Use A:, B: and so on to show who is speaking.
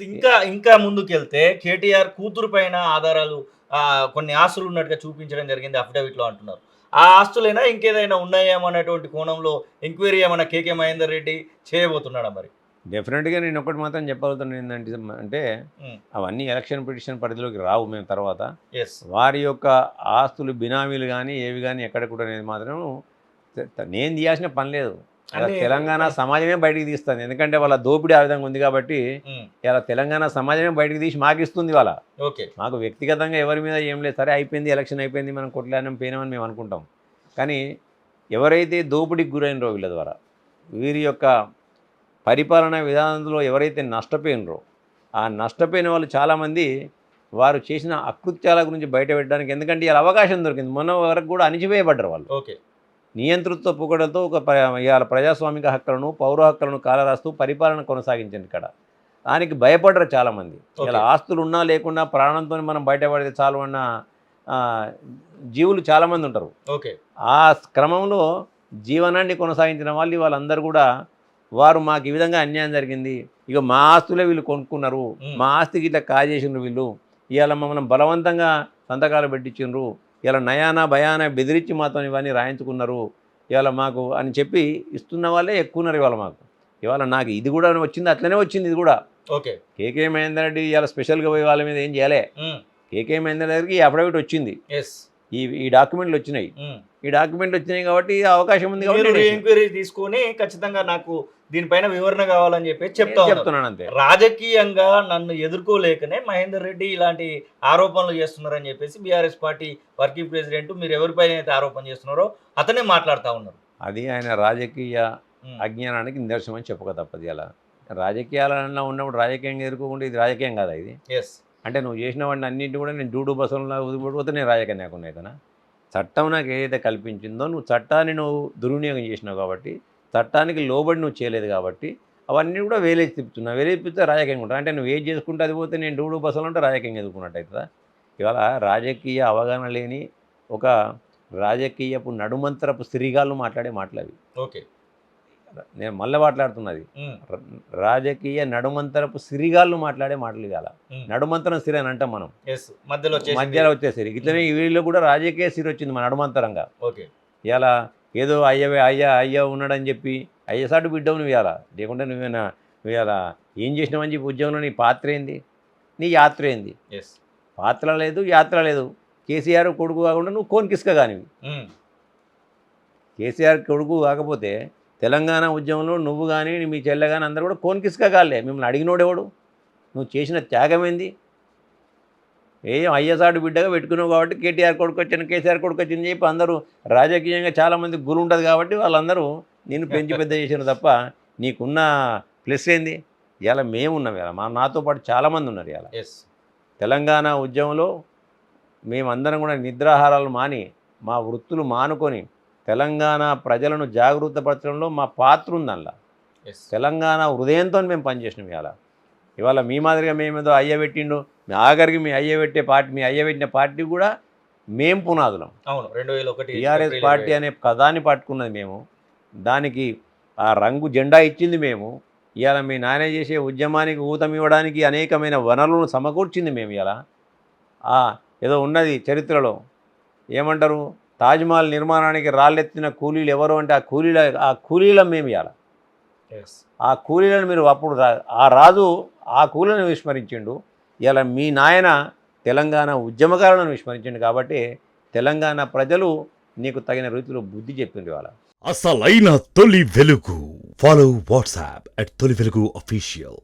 A: ఇంకా ఇంకా ముందుకెళ్తే కేటీఆర్ కూతురు పైన ఆధారాలు కొన్ని ఆస్తులు ఉన్నట్టుగా చూపించడం జరిగింది అఫిడవిట్‌లో అంటున్నారు. ఆ ఆస్తులేనా ఇంకేదైనా ఉన్నాయేమో అనేటువంటి కోణంలో ఎంక్వైరీ ఏమన్నా కేకే మహేందర్ రెడ్డి చేయబోతున్నాడా మరి?
B: డెఫినెట్‌గా నేనొకటి మాత్రం చెప్పగలుగుతాను ఏందంటే అంటే
A: హ్మ్.
B: అవన్నీ ఎలక్షన్ పిటిషన్ పరిధిలోకి రావు మేము తర్వాత.
A: యెస్.
B: వారి యొక్క ఆస్తులు, బినామీలు గానీ, ఏవి గానీ ఎక్కడ కూడా అనేది మాత్రం నేను తీయాల్సిన పని లేదు. ఇలా
A: అన్నీ
B: తెలంగాణ
A: కానీ
B: సమాజమే బయటికి తీస్తుంది. ఎందుకంటే వాళ్ళ దోపిడీ ఆ విధంగా ఉంది కాబట్టి,
A: హ్మ్.
B: ఇలా తెలంగాణ సమాజమే బయటికి తీసి మాకిస్తుంది ఇవాళ.
A: ఓకే.
B: మాకు వ్యక్తిగతంగా ఎవరి మీద ఏం లేదు. సరే అయిపోయింది, ఎలక్షన్ అయిపోయింది, మనం కొట్లాడినాం, పోయినామని మేము అనుకుంటాం. కానీ ఎవరైతే దోపిడీకి గురైనరో వీళ్ళ ద్వారా, వీరి యొక్క పరిపాలనా విధానంలో ఎవరైతే నష్టపోయినరో, ఆ నష్టపోయిన వాళ్ళు చాలామంది వారు చేసిన అకృత్యాల గురించి బయట పెట్టడానికి ఎందుకంటే ఇలా అవకాశం దొరికింది. మొన్న వరకు కూడా అణిచివేయబడ్డారు వాళ్ళు.
A: ఓకే.
B: నియంతృత్వ పోకడలతో ఇవాళ ప్రజాస్వామిక హక్కులను, పౌర హక్కులను కాలరాస్తూ పరిపాలన కొనసాగించింది ఇక్కడ. దానికి భయపడరు చాలామంది. ఇలా
A: ఓకే.
B: ఆస్తులు ఉన్నా లేకున్నా ప్రాణంతో మనం బయటపడితే చాలు అన్న ఆహ్, జీవులు చాలామంది ఉంటారు.
A: ఓకే.
B: ఆ క్రమంలో జీవనాన్ని కొనసాగించిన వాళ్ళు వాళ్ళందరూ కూడా వారు మాకు ఈ విధంగా అన్యాయం జరిగింది. ఇగ మా ఆస్తులే వీళ్ళు కొనుక్కున్నారు.
A: హ్మ్.
B: మా ఆస్తికి ఇట్లా కాజేసిండ్రు వీళ్ళు. ఇవాళ మమ్మల్ని బలవంతంగా సంతకాలు పెట్టించిండ్రు. ఇలా నయానా భయానా బెదిరించి మాతో ఇవన్నీ రాయించుకున్నారు. ఇవాళ మాకు అని చెప్పి ఇస్తున్న వాళ్ళే ఎక్కువున్నారు ఇవాళ మాకు. ఇవాళ నాకు ఇది కూడా వచ్చింది అట్లనే వచ్చింది ఇది కూడా.
A: ఓకే.
B: కేకే మహేందర్ రెడ్డి ఇవాళ స్పెషల్‌గా పోయి వాళ్ళ మీద ఏం చేయలే.
A: హ్మ్.
B: కేకే మహేందర్ దగ్గరికి ఈ అఫిడవిట్ వచ్చింది.
A: యెస్.
B: ఈ ఈ డాక్యుమెంట్లు వచ్చినాయి.
A: హ్మ్.
B: ఈ డాక్యుమెంట్లు వచ్చినాయి కాబట్టి ఆ అవకాశం ఉంది కాబట్టి
A: మీరు
B: నేను వేసిన.
A: ఎంక్వైరీ తీసుకొని ఖచ్చితంగా నాకు దీనిపైన వివరణ కావాలని చెప్పేసి చెప్తా
B: నేను
A: ఉన్నారు.
B: చెప్తున్నాను అంతే.
A: రాజకీయంగా నన్ను ఎదుర్కోలేకనే మహేందర్ రెడ్డి ఇలాంటి ఆరోపణలు చేస్తున్నారని చెప్పేసి బీఆర్ఎస్ పార్టీ వర్కింగ్ ప్రెసిడెంట్ మీరు ఎవరిపైన అయితే ఆరోపణ చేస్తున్నారో అతనే మాట్లాడుతా ఉన్నారు.
B: అది ఆయన రాజకీయ
A: హ్మ్.
B: అజ్ఞానానికి నిదర్శనం అని చెప్పక తప్పదు ఇలా. రాజకీయాలలో ఉన్నప్పుడు రాజకీయంగా ఎదుర్కోకుండా ఇది రాజకీయం కాదా ఇది?
A: యెస్.
B: అంటే నువ్వు చేసిన వాడిని అన్నింటిని కూడా నేను డూడు బసవలా వదిలిపెడిపోతే నేను రాజకీయం లేకుండా అవుతానా? చట్టం నాకు ఏదైతే కల్పించిందో నువ్వు చట్టాన్ని నువ్వు దుర్వినియోగం చేసినావు కాబట్టి, చట్టానికి లోబడి నువ్వు చేయలేదు కాబట్టి, అవన్నీ కూడా వేలేసి తిప్పుతున్నావు. వేలేసి తిప్పితే రాజకీయంగా ఉంటావు. అంటే నువ్వు ఏది చేసుకుంటే అది పోతే నేను డూడు బసవలు అంటే రాజకీయంగా ఎదుర్కొన్నట్టు అవుతుందా? ఇవాళ రాజకీయ అవగాహన లేని ఒక రాజకీయపు నడుమంతరపు సిరిగాళ్ళు మాట్లాడే మాటలవి.
A: ఓకే.
B: నేను మళ్ళీ మాట్లాడుతున్నది.
A: హ్మ్.
B: రాజకీయ నడుమంతరపు సిరిగాళ్ళు మాట్లాడే మాటలు ఇవాళ.
A: హ్మ్.
B: నడుమంతరం సిరి అని అంటాం మనం.
A: యెస్. మధ్యలో వచ్చేసింది.
B: మధ్యలో వచ్చే సిరి. ఇట్లనే వీళ్ళు కూడా రాజకీయ సిరి వచ్చింది మన నడుమంతరంగా.
A: ఓకే.
B: ఇవాళ ఏదో అయ్య ఉన్నాడని చెప్పి అయ్యసాటు బిడ్డవు నువ్వు ఇవాళ. లేకుంటే నువ్వు ఇవాళ ఏం చేసినావని చెప్పి ఉద్యోగంలో నీ పాత్ర ఏంది? నీ యాత్ర ఏంది?
A: యెస్.
B: పాత్ర లేదు, యాత్ర లేదు. కేసీఆర్ కొడుకు కాకుండా నువ్వు కోన్కిస్క కానివి.
A: హ్మ్.
B: కేసీఆర్ కొడుకు కాకపోతే తెలంగాణ ఉద్యమంలో నువ్వు కానీ మీ చెల్లె కానీ అందరూ కూడా కోన్కిస్క కాలే. మిమ్మల్ని అడిగినోడెవడు? నువ్వు చేసిన త్యాగం ఏంది? అయ్యసాడు బిడ్డగా పెట్టుకున్నావు కాబట్టి కేటీఆర్ కొడుకు వచ్చాను, కేసీఆర్ కొడుకు వచ్చాను చెప్పి అందరూ రాజకీయంగా చాలామంది గురి ఉంటుంది కాబట్టి వాళ్ళందరూ నిన్ను పెంచి పెద్ద చేసారు తప్ప నీకున్న ప్లస్ ఏంది? ఇలా మేమున్నాం ఇలా నాతో పాటు చాలామంది ఉన్నారు ఇలా.
A: యెస్.
B: తెలంగాణ ఉద్యమంలో మేమందరం కూడా నిద్రాహారాలు మాని మా వృత్తులు మానుకొని తెలంగాణ ప్రజలను జాగృతపరచడంలో మా పాత్ర ఉంది అందులో.
A: యెస్.
B: తెలంగాణ హృదయంతో మేము పనిచేసినాం ఇవాళ మీ మాదిరిగా మేమేదో అయ్య పెట్టిండు ఆఖరికి మీ అయ్య పెట్టిన పార్టీ కూడా మేము పునాదులం.
A: అవును. 2001
B: టీఆర్ఎస్
A: ఏప్రిల్
B: పార్టీ
A: 25.
B: అనే పదాన్ని పట్టుకున్నది మేము. దానికి ఆ రంగు జెండా ఇచ్చింది మేము. ఇవాళ మీ నాయన చేసే ఉద్యమానికి ఊతం ఇవ్వడానికి అనేకమైన వనరులను సమకూర్చింది మేము ఏదో ఉన్నది చరిత్రలో ఏమంటారు, తాజ్మహల్ నిర్మాణానికి రాళ్ళెత్తిన కూలీలు ఎవరు అంటే ఆ కూలీలం మేము ఇవాళ.
A: యెస్.
B: ఆ కూలీలను మీరు అప్పుడు ఆ రాజు ఆ కూలీలను విస్మరించిండు. ఇలా మీ నాయన తెలంగాణ ఉద్యమకారులను విస్మరించిండు కాబట్టి తెలంగాణ ప్రజలు నీకు తగిన రీతిలో బుద్ధి చెప్పిండ్రు ఇవాళ.
C: అసలైన తొలి వెలుగు. ఫాలో వాట్సాప్ @తొలి వెలుగు official.